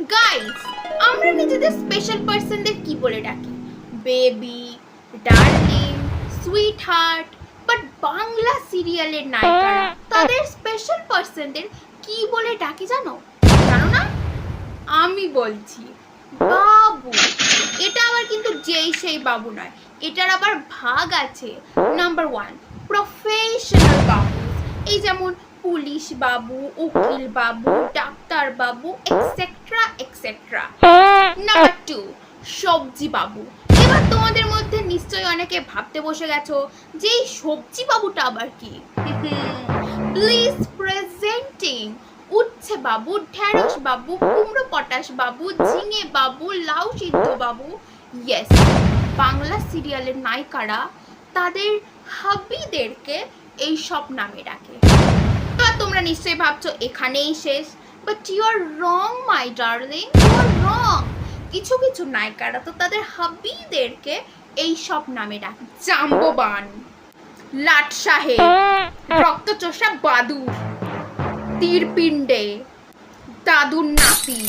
Guys, আমরা নিজেদের special পার্সনদের কি বলে ডাকি? Baby, darling, sweet heart. But Bangla সিরিয়ালের নায়িকারা তাদের স্পেশাল পার্সনদের কি বলে ডাকি জানো? জানো না? আমি বলছি, বাবু। এটা আবার কিন্তু যেই সেই বাবু নয়, এটার আবার ভাগ আছে। নাম্বার 1, প্রফেশনাল বাবু। এই যেমন পুলিশ বাবু, উকিল বাবু, ডাক্তার বাবু, এক্সেট্রা এক্সেট্রা। নাম্বার 2, সবজি বাবু। এবার তোমাদের মধ্যে নিশ্চয়ই অনেকে ভাবতে বসে গেছো যে এই সবজি বাবুটা আবার কি? প্লিজ প্রেজেন্টিং উচ্ছে বাবু, ঢেঁড়স বাবু, কুমড়ো পটাশ বাবু, ঝিঙে বাবু, লাউ সিদ্ধ বাবু। ইয়েস, বাংলা সিরিয়ালের নায়িকারা তাদের হাবিদেরকে এই সব নামে ডাকে। এবার তোমরা নিশ্চয়ই ভাবছো এখানেই শেষ, but you are wrong my darling, you are wrong. কিছু কিছু নায়িকারা তো তাদের হাবিদেরকে এই সব নামে ডাকে। জাম্ববান, লাট সাহেব, রক্তচোষা বাদুর, তীরপিণ্ডে, দাদুর নাতি।